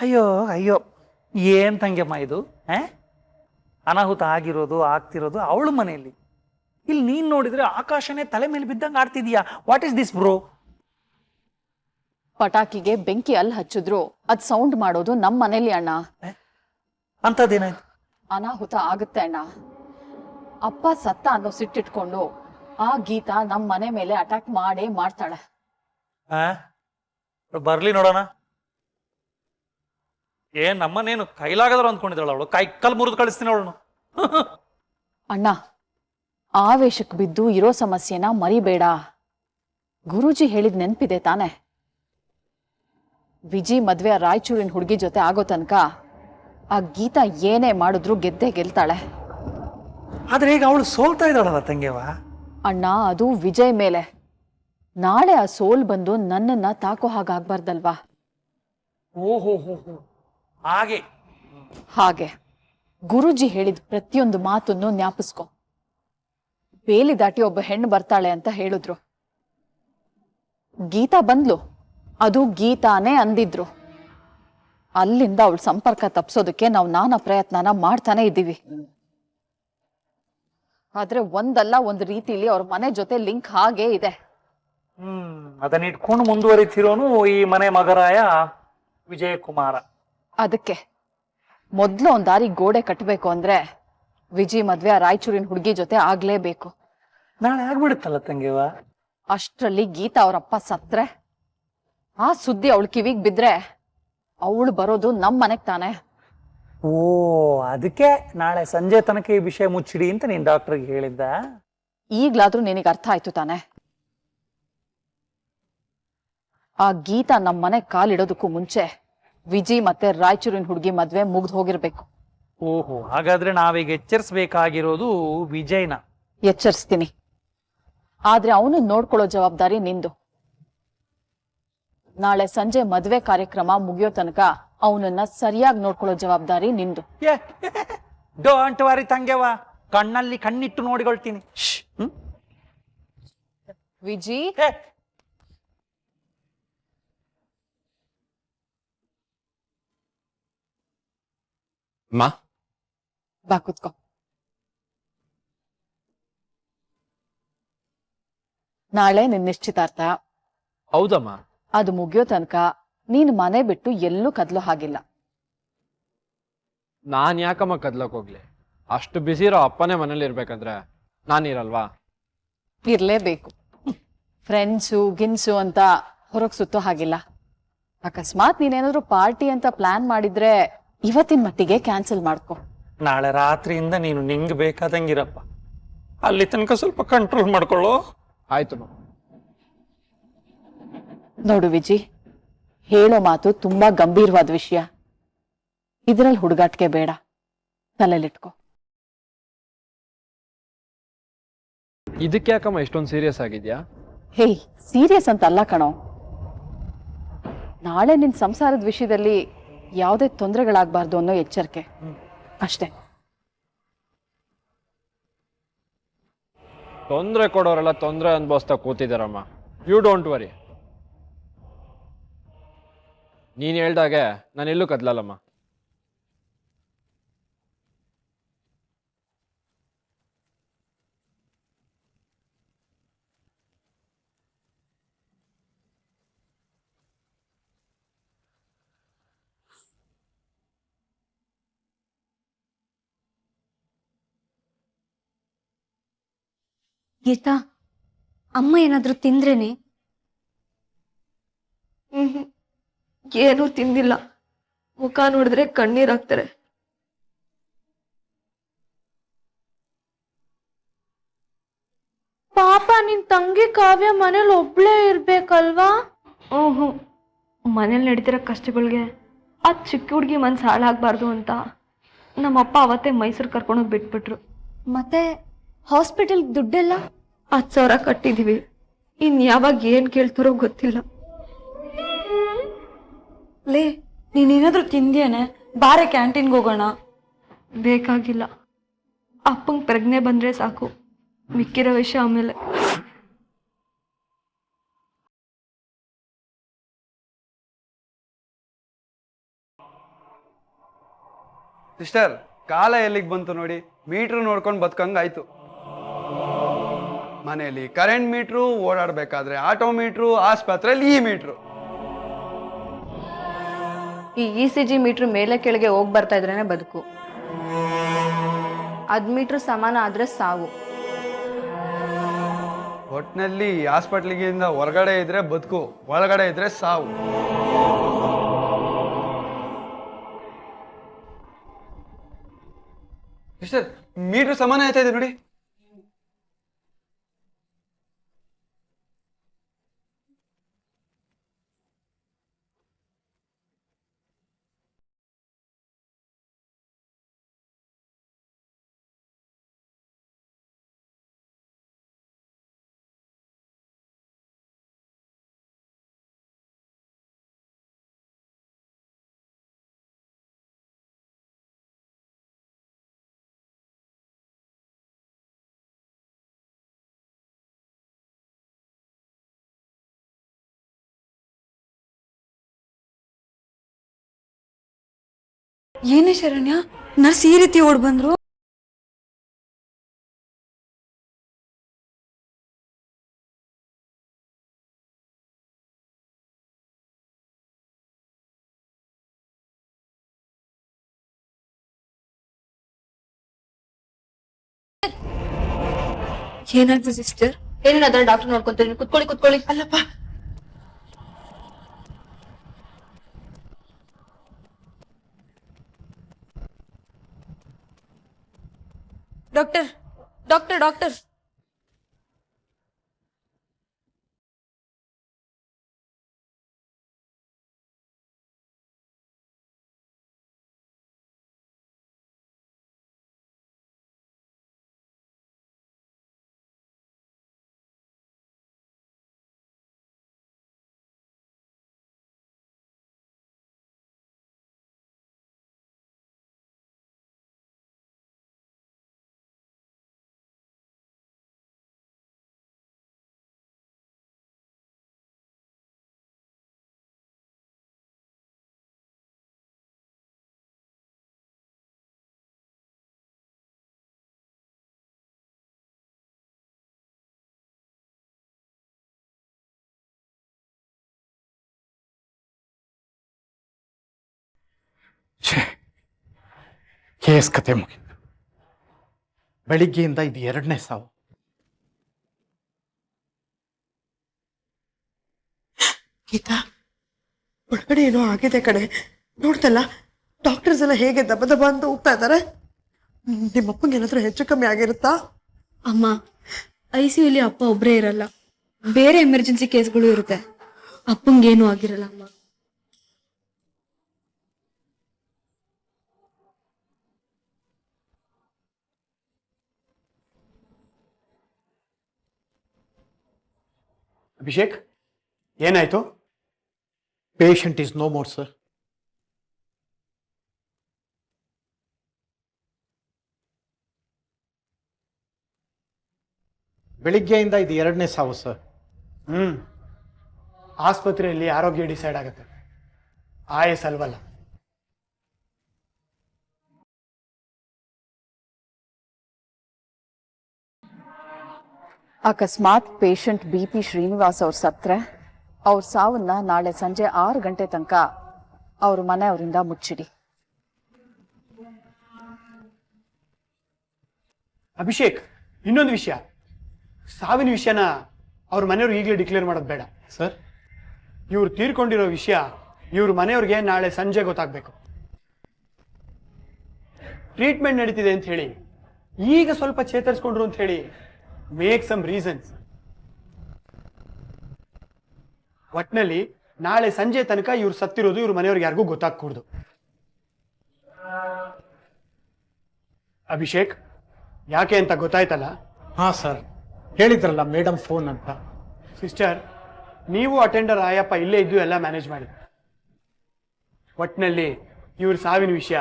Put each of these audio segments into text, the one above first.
ಅಯ್ಯೋ ಅಯ್ಯೋ, ಏನ್ ತಂಗೆಮ್ಮ ಇದು? ಅನಾಹುತ ಆಗಿರೋದು ಆಗ್ತಿರೋದು ಅವಳ ಮನೆಯಲ್ಲಿ. ಇಲ್ಲಿ ನೀನ್ ನೋಡಿದ್ರೆ ಆಕಾಶನೇ ತಲೆ ಮೇಲೆ ಬಿದ್ದಂಗೆ ಆಡ್ತಿದ್ಯಾ. What is this bro? ಪಟಾಕಿಗೆ ಬೆಂಕಿ ಅಲ್ಲಿ ಹಚ್ಚಿದ್ರು ಅದ್ ಸೌಂಡ್ ಮಾಡೋದು ನಮ್ ಮನೇಲಿ ಅಣ್ಣ. ಅಂತದೇನಾಯ್ತು? ಅನಾಹುತ ಆಗುತ್ತೆ ಅಣ್ಣ. ಅಪ್ಪ ಸತ್ತ ಅನ್ನೋ ಸಿಟ್ಟಿಟ್ಕೊಂಡು ಆ ಗೀತಾ ನಮ್ ಮನೆ ಮೇಲೆ ಅಟ್ಯಾಕ್ ಮಾಡೇ ಮಾಡ್ತಾಳೆ. ಬರ್ಲಿ ನೋಡೋಣ. ನಮ್ಮನೇನು ಕೈಲಾಗದ್ರು ಅಂದ್ಕೊಂಡಿದ್ದಾಳ ಅವಳು. ಕಲ್ ಮುರಿದು ಕಳಿಸ್ತೀನಿ ಅವಳನ್ನು. ಅಣ್ಣ, ಆವೇಶಕ್ ಬಿದ್ದು ಇರೋ ಸಮಸ್ಯೆನ ಮರಿಬೇಡ. ಗುರೂಜಿ ಹೇಳಿದ್ ನೆನ್ಪಿದೆ ತಾನೆ? ವಿಜಿ ಮದ್ವೆ ರಾಯಚೂರಿನ ಹುಡುಗಿ ಜೊತೆ ಆಗೋ ತನಕ ಆ ಗೀತಾ ಏನೇ ಮಾಡಿದ್ರು ಗೆದ್ದೇ ಗೆಲ್ತಾಳೆ. ಆದ್ರೆ ಈಗ ಅವಳು ಸೋಲ್ತಾ ಇದ್ದಾಳಲ್ಲ ತಂಗೆವ. ಅಣ್ಣ, ಅದು ವಿಜಯ್ ಮೇಲೆ. ನಾಳೆ ಆ ಸೋಲ್ ಬಂದು ನನ್ನನ್ನ ತಾಕೋ ಹಾಗಾಗ್ಬಾರ್ದಲ್ವಾ? ಓಹೋ, ಹಾಗೆ ಗುರೂಜಿ ಹೇಳಿದ ಪ್ರತಿಯೊಂದು ಮಾತನ್ನು ಜ್ಞಾಪಿಸ್ಕೊ. ಬೇಲಿ ದಾಟಿ ಒಬ್ಬ ಹೆಣ್ಣು ಬರ್ತಾಳೆ ಅಂತ ಹೇಳಿದ್ರು. ಗೀತಾ ಬಂದ್ಲು, ಅದು ಗೀತಾನೇ ಅಂದಿದ್ರು. ಅಲ್ಲಿಂದ ಅವಳ ಸಂಪರ್ಕ ತಪ್ಸೋದಕ್ಕೆ ನಾವು ನಾನಾ ಪ್ರಯತ್ನನ ಮಾಡ್ತಾನೆ ಇದ್ದೀವಿ. ಆದ್ರೆ ಒಂದಲ್ಲ ಒಂದು ರೀತಿಲಿ ಅವ್ರ ಮನೆ ಜೊತೆ ಲಿಂಕ್ ಹಾಗೇ ಇದೆ. ಅದನ್ನ ಇಟ್ಕೊಂಡು ಮುಂದುವರಿತಿರೋನು ಈ ಮನೆ ಮಗರಾಯ ವಿಜಯಕುಮಾರ. ಅದಕ್ಕೆ ಮೊದ್ಲು ಒಂದ್ ದಾರಿ ಗೋಡೆ ಕಟ್ಟಬೇಕು ಅಂದ್ರೆ ವಿಜಯ್ ಮದ್ವೆ ಆ ರಾಯಚೂರಿನ ಹುಡುಗಿ ಜೊತೆ ಆಗ್ಲೇಬೇಕು. ನಾಳೆ ಆಗ್ಬಿಡುತ್ತಲ್ಲ ತಂಗೆವ. ಅಷ್ಟ್ರಲ್ಲಿ ಗೀತಾ ಅವರಪ್ಪ ಸತ್ರೆ, ಆ ಸುದ್ದಿ ಅವಳ ಕಿವಿಗ್ ಬಿದ್ರೆ ಅವಳು ಬರೋದು ನಮ್ ಮನೆಗ್ ತಾನೆ. ಓ, ಅದಕ್ಕೆ ನಾಳೆ ಸಂಜೆ ತನಕ ಈ ವಿಷಯ ಮುಚ್ಚಿಡಿ ಅಂತ ನೀನ್ ಡಾಕ್ಟರ್ಗೆ ಹೇಳಿದ್ದ? ಈಗ್ಲಾದ್ರೂ ನಿನಗೆ ಅರ್ಥ ಆಯ್ತು ತಾನೆ? ಆ ಗೀತಾ ನಮ್ ಮನೆ ಕಾಲಿಡೋದಕ್ಕೂ ಮುಂಚೆ ವಿಜಿ ಮತ್ತೆ ರಾಯಚೂರಿನ ಹುಡುಗಿ ಮದ್ವೆ ಮುಗ್ದು ಹೋಗಿರ್ಬೇಕು. ಓಹೋ, ಹಾಗಾದ್ರೆ ನಾವೀಗ ಎಚ್ಚರಿಸಬೇಕಾಗಿರೋದು ವಿಜಯ್ನ. ಎಚ್ಚರಿಸ್ತೀನಿ, ಆದ್ರೆ ಅವನು ನೋಡ್ಕೊಳ್ಳೋ ಜವಾಬ್ದಾರಿ ನಿಂದು. ನಾಳೆ ಸಂಜೆ ಮದ್ವೆ ಕಾರ್ಯಕ್ರಮ ಮುಗಿಯೋ ತನಕ ಅವನನ್ನ ಸರಿಯಾಗಿ ನೋಡ್ಕೊಳ್ಳೋ ಜವಾಬ್ದಾರಿ ನಿಂದು. ಡೋಂಟ್ ವರಿ ತಂಗೆವ, ಕಣ್ಣಲ್ಲಿ ಕಣ್ಣಿಟ್ಟು ನೋಡಿಕೊಳ್ತೀನಿ. ವಿಜಿ, ಬಾ ಕುತ್ಕೋ. ನಾಳೆ ನಿನ್ ನಿಶ್ಚಿತಾರ್ಥ. ಹೌದಮ್ಮ. ಅದು ಮುಗಿಯೋ ತನಕ ನೀನ್ ಮನೆ ಬಿಟ್ಟು ಎಲ್ಲೂ ಕದ್ಲೋ ಹಾಗಿಲ್ಲ. ನಾನ್ ಯಾಕಮ್ಮ ಕದ್ಲಕ್ ಹೋಗ್ಲಿ? ಅಷ್ಟು ಬಿಸಿ ಇರೋ ಅಪ್ಪನೇ ಮನೇಲಿ ಇರ್ಬೇಕಂದ್ರೆ ನಾನಿರಲ್ವಾ? ಇರ್ಲೇಬೇಕು. ಫ್ರೆಂಡ್ಸು ಗಿನ್ಸು ಅಂತ ಹೊರಗ್ ಸುತ್ತೋ ಹಾಗಿಲ್ಲ. ಅಕಸ್ಮಾತ್ ನೀನೇನಾದ್ರು ಪಾರ್ಟಿ ಅಂತ ಪ್ಲಾನ್ ಮಾಡಿದ್ರೆ ಇವತ್ತಿನ ಮಟ್ಟಿಗೆ ಕ್ಯಾನ್ಸಲ್ ಮಾಡ್ಕೊ. ನಾಳೆ ರಾತ್ರಿಯಿಂದ ನೀನು ನಿಂಗ್ ಬೇಕಾದಂಗಿರಪ್ಪ. ಅಲ್ಲಿ ತನಕ ಸ್ವಲ್ಪ ಕಂಟ್ರೋಲ್ ಮಾಡ್ಕೊಳ್ಳೋ. ಆಯ್ತು. ನೋಡು ವಿಜಿ, ಹೇಳೋ ಮಾತು ತುಂಬಾ ಗಂಭೀರವಾದ ವಿಷಯ. ಇದ್ರಲ್ಲಿ ಹುಡುಗಾಟಿಕೆ ಬೇಡ, ತಲೆಲಿಟ್ಕೋ. ಇದಕ್ಕೆ ಯಾಕಮ್ಮ ಇಷ್ಟೊಂದು ಸೀರಿಯಸ್ ಆಗಿದ್ಯಾ? ಹೇಯ್, ಸೀರಿಯಸ್ ಅಂತ ಅಲ್ಲ ಕಣೋ. ನಾಳೆ ನಿನ್ ಸಂಸಾರದ ವಿಷಯದಲ್ಲಿ ಯಾವುದೇ ತೊಂದರೆಗಳಾಗಬಾರ್ದು ಅನ್ನೋ ಎಚ್ಚರಿಕೆ ಅಷ್ಟೇ. ತೊಂದರೆ ಕೊಡೋರೆಲ್ಲ ತೊಂದರೆ ಅನ್ಭವಿಸ್ತಾ ಕೂತಿದಾರಮ್ಮ. You don't worry. ನೀನ್ ಹೇಳ್ದಾಗೆ ನಾನೆಲ್ಲೂ ಕದ್ಲಲ್ಲಮ್ಮ. ಗೀತಾ, ಅಮ್ಮ ಏನಾದ್ರೂ ತಿಂದ್ರೇನೆ? ಏನೂ ತಿಂದಿಲ್ಲ. ಮುಖ ನೋಡಿದ್ರೆ ಕಣ್ಣೀರಾಗ್ತಾರೆ. ಪಾಪ, ನಿನ್ ತಂಗಿ ಕಾವ್ಯ ಮನೇಲಿ ಒಬ್ಳೇ ಇರ್ಬೇಕಲ್ವಾ? ಓಹೋ, ಮನೇಲಿ ನಡೀತಿರೋ ಕಷ್ಟಗಳಿಗೆ ಆ ಚಿಕ್ಕ ಹುಡುಗಿ ಮನ್ಸು ಹಾಳಾಗಬಾರ್ದು ಅಂತ ನಮ್ಮಪ್ಪ ಅವತ್ತೇ ಮೈಸೂರು ಕರ್ಕೊಂಡೋಗಿ ಬಿಟ್ಬಿಟ್ರು. ಮತ್ತೆ ಹಾಸ್ಪಿಟಲ್ ದುಡ್ಡೆಲ್ಲ? 10,000 ಕಟ್ಟಿದೀವಿ. ಇನ್ ಯಾವಾಗ ಏನ್ ಕೇಳ್ತಾರೋ ಗೊತ್ತಿಲ್ಲ. ಲೇ, ನೀನೇನಾದ್ರೂ ತಿಂದ್ಯಾನೆ? ಬಾರೆ ಕ್ಯಾಂಟೀನ್ಗೆ ಹೋಗೋಣ. ಬೇಕಾಗಿಲ್ಲ, ಅಪ್ಪಂಗೆ ಪ್ರಜ್ಞೆ ಬಂದ್ರೆ ಸಾಕು, ಮಿಕ್ಕಿರೋ ವಿಷಯ ಆಮೇಲೆ. ಸಿಸ್ಟರ್, ಕಾಲ ಎಲ್ಲಿಗೆ ಬಂತು ನೋಡಿ. ಮೀಟ್ರ್ ನೋಡ್ಕೊಂಡು ಬದುಕಂಗಾಯ್ತು. ಮನೆಯಲ್ಲಿ ಕರೆಂಟ್ ಮೀಟ್ರು, ಓಡಾಡ್ಬೇಕಾದ್ರೆ ಆಟೋ ಮೀಟ್ರು, ಆಸ್ಪತ್ರೆಯಲ್ಲಿ ಈ ಮೀಟ್ರು. ಈ ECG ಮೀಟ್ರ್ ಮೇಲೆ ಕೆಳಗೆ ಹೋಗಿ ಬರ್ತಾ ಇದ್ರೇನೆ ಬದುಕು. ಅದ್ ಮೀಟ್ರ್ ಸಮಾನ ಆದ್ರೆ ಸಾವು. ಒಟ್ನಲ್ಲಿ ಹಾಸ್ಪಿಟ್ಲಿಗಿಂದ ಹೊರಗಡೆ ಇದ್ರೆ ಬದುಕು, ಒಳಗಡೆ ಇದ್ರೆ ಸಾವು. ಸಿಸ್ಟರ್, ಮೀಟ್ರ್ ಸಮಾನ ಆಯ್ತಾ ಇದೆ ನೋಡಿ. ಏನೇ ಶರಣ್ಯ, ನರ್ಸ್ ಈ ರೀತಿ ಓಡ್ ಬಂದ್ರು? ಏನಾಯ್ತು ಸಿಸ್ಟರ್? ಏನೇನಾದ್ರೆ ಡಾಕ್ಟರ್ ನೋಡ್ಕೊಂತೀನಿ. ಕುತ್ಕೊಳ್ಳಿ. ಅಲ್ಲಪ್ಪ, ಡಾಕ್ಟರ್ ಡಾಕ್ಟರ್ ಡಾಕ್ಟರ್ ಕೇಸ್ ಕತೆ ಮುಗಿತು. ಬೆಳಿಗ್ಗೆಯಿಂದ ಇದು 2ನೇ ಸಾವು. ಗೀತಾ, ಒಳಗಡೆ ಏನೋ ಆಗಿದೆ ಕಡೆ. ನೋಡ್ತಲ್ಲ, ಡಾಕ್ಟರ್ಸ್ ಎಲ್ಲ ಹೇಗೆ ದಬ ದಬ ಅಂತ ಹೋಗ್ತಾ ಇದಾರೆ. ನಿಮ್ಮಪ್ಪಂಗೆ ಏನಾದ್ರೂ ಹೆಚ್ಚು ಕಮ್ಮಿ ಆಗಿರುತ್ತಾ? ಅಮ್ಮ, ICUಲಿ ಅಪ್ಪ ಒಬ್ರೇ ಇರಲ್ಲ, ಬೇರೆ ಎಮರ್ಜೆನ್ಸಿ ಕೇಸ್ಗಳು ಇರುತ್ತೆ. ಅಪ್ಪಂಗೇನು ಆಗಿರಲ್ಲ ಅಮ್ಮ. ಅಭಿಷೇಕ್, ಏನಾಯ್ತು? Patient is no more sir. ಬೆಳಿಗ್ಗೆಯಿಂದ ಇದು 2ನೇ ಸಾವು ಸರ್. ಆಸ್ಪತ್ರೆಯಲ್ಲಿ ಆರೋಗ್ಯ ಡಿಸೈಡ್ ಆಗುತ್ತೆ, ಆಯಸ್ ಅಲ್ವಲ್ಲ. ಅಕಸ್ಮಾತ್ ಪೇಷಂಟ್ BP ಶ್ರೀನಿವಾಸ್ ಅವ್ರು ಸತ್ರೆ ಅವ್ರ ಸಾವನ್ನ ನಾಳೆ ಸಂಜೆ 6 ಗಂಟೆ ತನಕ ಅವ್ರ ಮನೆಯವರಿಂದ ಮುಚ್ಚಿಡಿ. ಅಭಿಷೇಕ್, ಇನ್ನೊಂದು ವಿಷಯ, ಸಾವಿನ ವಿಷಯನ ಅವ್ರ ಮನೆಯವ್ರು ಈಗಲೇ ಡಿಕ್ಲೇರ್ ಮಾಡೋದು ಬೇಡ ಸರ್. ಇವ್ರು ತೀರ್ಕೊಂಡಿರೋ ವಿಷಯ ಇವ್ರ ಮನೆಯವ್ರಿಗೆ ನಾಳೆ ಸಂಜೆ ಗೊತ್ತಾಗಬೇಕು. ಟ್ರೀಟ್ಮೆಂಟ್ ನಡೀತಿದೆ ಅಂತ ಹೇಳಿ, ಈಗ ಸ್ವಲ್ಪ ಚೇತರಿಸ್ಕೊಂಡ್ರು ಅಂತ ಹೇಳಿ, ಮೇಕ್ ಸಮ್ ರೀಸನ್ಸ್. ಒಟ್ನಲ್ಲಿ ನಾಳೆ ಸಂಜೆ ತನಕ ಇವ್ರು ಸತ್ತಿರೋದು ಇವ್ರ ಮನೆಯವ್ರಿಗೆ ಯಾರಿಗೂ ಗೊತ್ತಾಗ್ಕೂಡ್ದು. ಅಭಿಷೇಕ್, ಯಾಕೆ ಅಂತ ಗೊತ್ತಾಯ್ತಲ್ಲ? ಹಾ ಸರ್, ಹೇಳಿದ್ರಲ್ಲ ಮೇಡಮ್ ಫೋನ್ ಅಂತ. ಸಿಸ್ಟರ್, ನೀವು ಅಟೆಂಡರ್ ಆಯಪ್ಪ ಇಲ್ಲೇ ಇದ್ದು ಎಲ್ಲ ಮ್ಯಾನೇಜ್ ಮಾಡಿ. ಒಟ್ನಲ್ಲಿ ಇವ್ರ ಸಾವಿನ ವಿಷಯ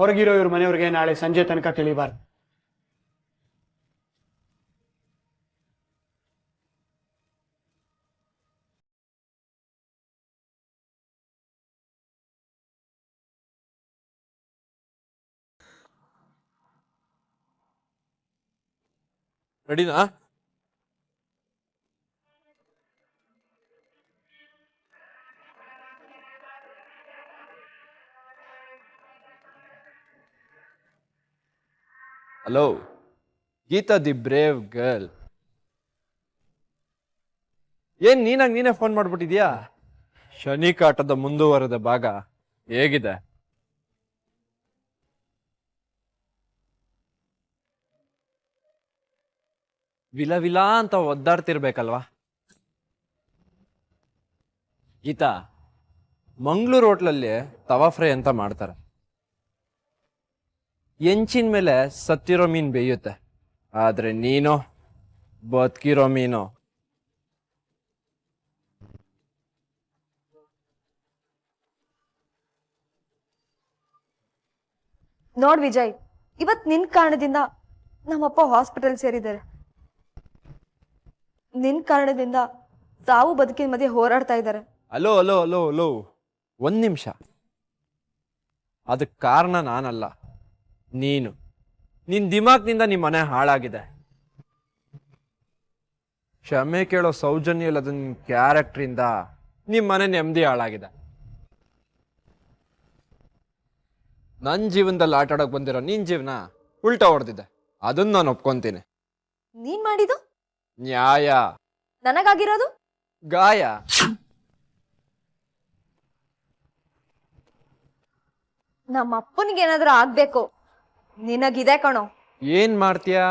ಹೊರಗಿರೋ ಇವ್ರ ಮನೆಯವ್ರಿಗೆ ನಾಳೆ ಸಂಜೆ ತನಕ ತಿಳಿಬಾರ್ದು. ರೆಡಿನಾ? Hello, Geeta the brave girl. ಏನ್ ನೀನಾಗ್ ನೀನೇ ಫೋನ್ ಮಾಡ್ಬಿಟ್ಟಿದ್ಯಾ? ಶನಿ ಕಾಟದ ಮುಂದುವರೆದ ಭಾಗ ಹೇಗಿದೆ? ವಿಲ ವಿಲ ಅಂತ ಒದ್ದಾಡ್ತಿರ್ಬೇಕಲ್ವಾ? ಗೀತಾ, ಮಂಗಳೂರು ಹೋಟ್ಲಲ್ಲಿ ತವಾ ಫ್ರೈ ಅಂತ ಮಾಡ್ತಾರೆ. ಎಂಚಿನ ಮೇಲೆ ಸತ್ತಿರೋ ಮೀನ್ ಬೇಯುತ್ತೆ, ಆದ್ರೆ ನೀನು ಬದುಕಿರೋ ಮೀನು. ನೋಡ್ ವಿಜಯ್, ಇವತ್ ನಿನ್ ಕಾರಣದಿಂದ ನಮ್ಮಪ್ಪ ಹಾಸ್ಪಿಟಲ್ ಸೇರಿದ್ದಾರೆ. ನಿನ್ ಕಾರಣದಿಂದ ಸಾವು ಬದುಕಿನ ಮಧ್ಯೆ ಹೋರಾಡ್ತಾ ಇದ್ದಾರೆ. ಅಲೋ ಅಲೋ ಅಲೋ ಅಲೋ, ಒಂದ್ ನಿಮಿಷ. ಅದಕ್ಕೆ ಕಾರಣ ನಾನಲ್ಲ, ನೀನು. ನಿನ್ ದಿಮಾಕ್ನಿಂದ ನಿಮ್ಮ ಮನೆ ಹಾಳಾಗಿದೆ. ಕ್ಷಮೆ ಕೇಳೋ ಸೌಜನ್ಯ ಇಲ್ಲದ ನಿನ್ ಕ್ಯಾರೆಕ್ಟ್ರಿಂದ ನಿಮ್ಮ ಮನೆ ನೆಮ್ಮದಿ ಹಾಳಾಗಿದೆ. ನನ್ನ ಜೀವನದಲ್ಲಿ ಆಟ ಆಡೋಕೆ ಬಂದಿರೋ ನಿನ್ ಜೀವನ ಉಲ್ಟಾ ಹೊಡೆದಿದೆ. ಅದನ್ನ ನಾನು ಒಪ್ಕೊಂತೀನಿ. ನೀನ್ ಮಾಡಿದ್ದು ನ್ಯಾಯ, ನನಗಾಗಿರೋದು ಗಾಯ. ನಮ್ಮ ಅಪ್ಪನಿಗೆ ಏನಾದ್ರೂ ಆಗ್ಬೇಕು, ನಿನಗಿದೆ ಕಣೋ. ಏನ್ ಮಾಡ್ತೀಯಾ?